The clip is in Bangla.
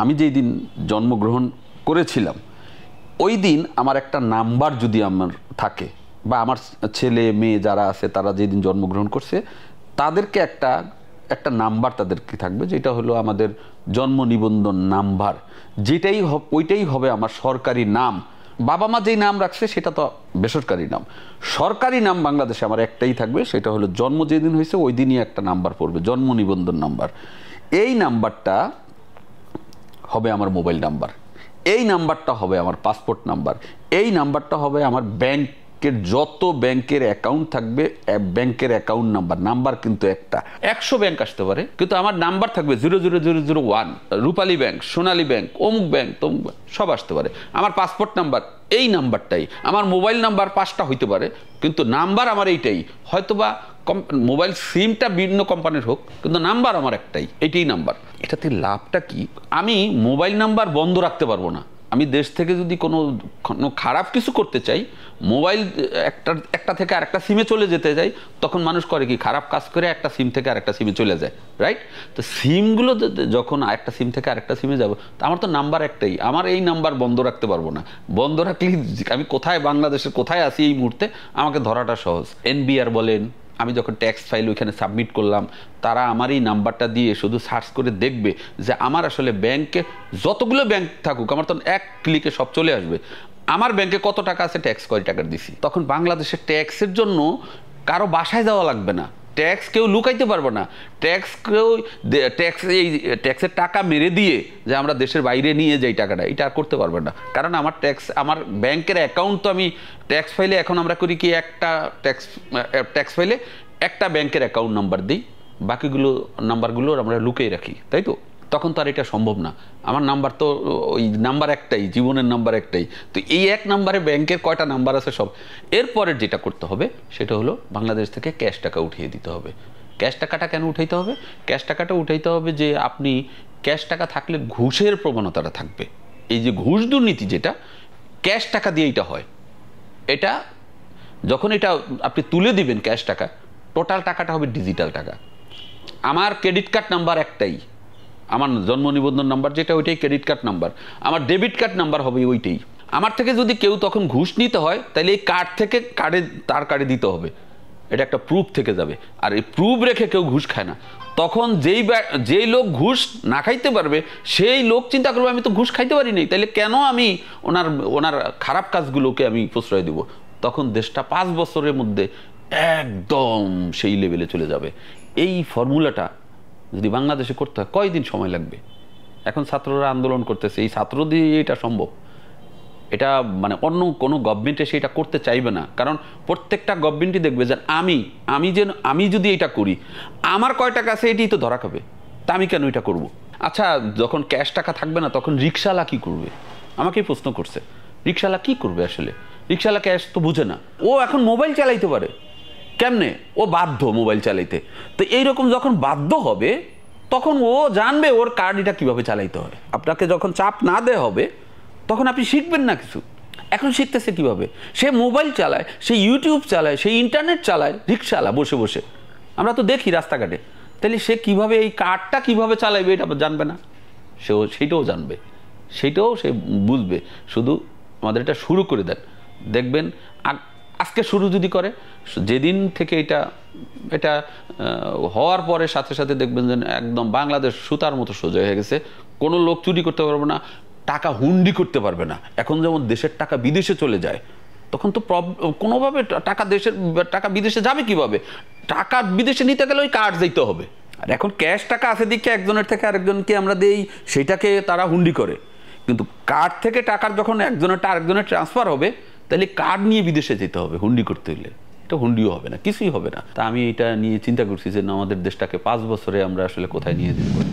আমি যেই দিন জন্মগ্রহণ করেছিলাম ওই দিন আমার একটা নাম্বার যদি আমার থাকে বা আমার ছেলে মেয়ে যারা আছে তারা যেদিন জন্মগ্রহণ করছে তাদেরকে একটা নাম্বার তাদেরকে থাকবে, যেটা হলো আমাদের জন্ম নিবন্ধন নাম্বার, ওইটাই হবে আমার সরকারি নাম। বাবা মা যেই নাম রাখছে সেটা তো বেসরকারি নাম। সরকারি নাম বাংলাদেশে আমার একটাই থাকবে, সেটা হলো জন্ম যেদিন হয়েছে ওই দিনই একটা নাম্বার পড়বে, জন্ম নিবন্ধন নাম্বার। এই নাম্বারটা হবে আমার মোবাইল নাম্বার, এই নাম্বারটা হবে আমার পাসপোর্ট নাম্বার, এই নাম্বারটা হবে আমার ব্যাংকের যত ব্যাংকের অ্যাকাউন্ট থাকবে ব্যাংকের অ্যাকাউন্ট নাম্বার কিন্তু একটা 100 ব্যাংক আসতে পারে, কিন্তু আমার নাম্বার থাকবে 00001। রূপালী ব্যাংক, সোনালী ব্যাংক, অমুক ব্যাংক, তমুক ব্যাংক সব আসতে পারে। আমার পাসপোর্ট নাম্বার এই নাম্বারটাই, আমার মোবাইল নাম্বার 5টা হইতে পারে, কিন্তু নাম্বার আমার এইটাই। হয়তোবা মোবাইল সিমটা ভিন্ন কোম্পানির হোক, কিন্তু নাম্বার আমার একটাই, এইটাই নাম্বার। এটাতে লাভটা কি? আমি মোবাইল নাম্বার বন্ধ রাখতে পারবো না। আমি দেশ থেকে যদি কোনো খারাপ কিছু করতে চাই, মোবাইল একটা থেকে আরেকটা সিমে চলে যেতে যাই, তখন মানুষ করে কি, খারাপ কাজ করে একটা সিম থেকে আরেকটা সিমে চলে যায়, রাইট? তো সিমগুলো যখন একটা সিম থেকে আরেকটা সিমে যাব, আমার তো নাম্বার একটাই, আমার এই নাম্বার বন্ধ রাখতে পারবো না। বন্ধ রাখলে আমি কোথায়, বাংলাদেশের কোথায় আছি এই মুহূর্তে আমাকে ধরাটা সহজ। এনবিআর বলেন, আমি যখন ট্যাক্স ফাইল ওইখানে সাবমিট করলাম, তারা আমার এই নাম্বারটা দিয়ে শুধু সার্চ করে দেখবে যে আমার আসলে ব্যাংকে যতগুলো ব্যাংক থাকুক, আমার তো এক ক্লিকে সব চলে আসবে, আমার ব্যাংকে কত টাকা আছে, ট্যাক্স কয় টাকার দিছি। তখন বাংলাদেশের ট্যাক্সের জন্য কারো বাসায় যাওয়া লাগবে না, ট্যাক্স কেউ লুকাইতে পারবে না, এই ট্যাক্সের টাকা মেরে দিয়ে যে আমরা দেশের বাইরে নিয়ে যাই টাকাটা, এটা আর করতে পারবে না। কারণ আমার ব্যাংকের অ্যাকাউন্ট তো আমি ট্যাক্স ফাইলে, এখন আমরা করি কি, একটা ট্যাক্স ফাইলে একটা ব্যাংকের অ্যাকাউন্ট নাম্বার দিই, বাকিগুলো নাম্বারগুলো আমরা লুকিয়ে রাখি, তাই তো? তখন তো আর এটা সম্ভব না। আমার নাম্বার তো ওই নাম্বার একটাই, জীবনের নাম্বার একটাই। তো এই এক নাম্বারে ব্যাংকের কয়টা নাম্বার আছে সব। এরপরের যেটা করতে হবে সেটা হলো বাংলাদেশ থেকে ক্যাশ টাকা উঠিয়ে দিতে হবে। ক্যাশ টাকাটা কেন উঠাইতে হবে? ক্যাশ টাকাটা উঠাইতে হবে যে আপনি ক্যাশ টাকা থাকলে ঘুষের প্রবণতাটা থাকবে। এই যে ঘুষ দুর্নীতি, যেটা ক্যাশ টাকা দিয়ে এটা হয়, এটা যখন এটা আপনি তুলে দিবেন ক্যাশ টাকা, টোটাল টাকাটা হবে ডিজিটাল টাকা। আমার ক্রেডিট কার্ড নাম্বার একটাই, আমার জন্ম নিবন্ধন নাম্বার যেটা, ওইটাই ক্রেডিট কার্ড নাম্বার। আমার ডেবিট কার্ড নাম্বার হবে ওইটাই। আমার থেকে যদি কেউ তখন ঘুষ নিতে হয়, তাহলে এই কার্ড থেকে তার কার্ডে দিতে হবে, এটা একটা প্রুফ থেকে যাবে। আর এই প্রুফ রেখে কেউ ঘুষ খায় না। তখন যেই লোক ঘুষ না খাইতে পারবে, সেই লোক চিন্তা করবে আমি তো ঘুষ খাইতে পারি নাই, তাহলে কেন আমি ওনার খারাপ কাজগুলোকে আমি প্রশ্রয় দেব। তখন দেশটা 5 বছরের মধ্যে একদম সেই লেভেলে চলে যাবে। এই ফর্মুলাটা যদি বাংলাদেশে করতে হয়, কয়দিন সময় লাগবে? এখন ছাত্ররা আন্দোলন করতেছে, এই ছাত্র দিয়ে এটা সম্ভব। এটা মানে অন্য কোনো গভর্নমেন্টে সেটা করতে চাইবে না, কারণ প্রত্যেকটা গভর্নমেন্টই দেখবে যে আমি যদি এটা করি, আমার কয় টাকা আছে এটাই তো ধরা খাবে, তা আমি কেন এটা করব? আচ্ছা, যখন ক্যাশ টাকা থাকবে না, তখন রিক্সাওয়ালা কী করবে? আমাকেই প্রশ্ন করছে, রিক্সাওয়ালা কী করবে আসলে? রিক্সাওয়ালা ক্যাশ তো বুঝে না, ও এখন মোবাইল চালাইতে পারে কেমনে? ও বাধ্য মোবাইল চালাইতে। তো এইরকম যখন বাধ্য হবে, তখন ও জানবে ওর কার্ড এটা কীভাবে চালাইতে হয়। আপনাকে যখন চাপ না দেওয়া হবে, তখন আপনি শিখবেন না কিছু। এখন শিখতেছে কিভাবে? সে মোবাইল চালায়, সে ইউটিউব চালায়, সে ইন্টারনেট চালায়, রিক্সাওয়ালা বসে বসে, আমরা তো দেখি রাস্তাঘাটে। তাহলে সে কিভাবে এই কার্ডটা কিভাবে চালাইবে এটা জানবে না, সেইটাও জানবে, সেইটাও সে বুঝবে। শুধু আমাদের এটা শুরু করে দেন, দেখবেন আজকে শুরু যদি করে, যেদিন থেকে এটা হওয়ার পরে সাথে সাথে দেখবেন যে একদম বাংলাদেশ সুতার মতো সোজা হয়ে গেছে। কোনো লোক চুরি করতে পারবে না, টাকা হুন্ডি করতে পারবে না। এখন যেমন দেশের টাকা বিদেশে চলে যায়, তখন তো কোনোভাবে টাকা বিদেশে যাবে কিভাবে? টাকা বিদেশে নিতে গেলে ওই কার্ড দিতে হবে। আর এখন ক্যাশ টাকা আছে দিকে একজনের থেকে আরেকজনকে আমরা দেই, সেটাকে তারা হুন্ডি করে। কিন্তু কার্ড থেকে টাকার যখন আরেকজনের ট্রান্সফার হবে, তাহলে কার্ড নিয়ে বিদেশে যেতে হবে হুন্ডি করতে হলে। এটা হুন্ডিও হবে না, কিছুই হবে না। তা আমি এটা নিয়ে চিন্তা করছি যে আমাদের দেশটাকে 5 বছরে আমরা আসলে কোথায় নিয়ে যেতে পারি।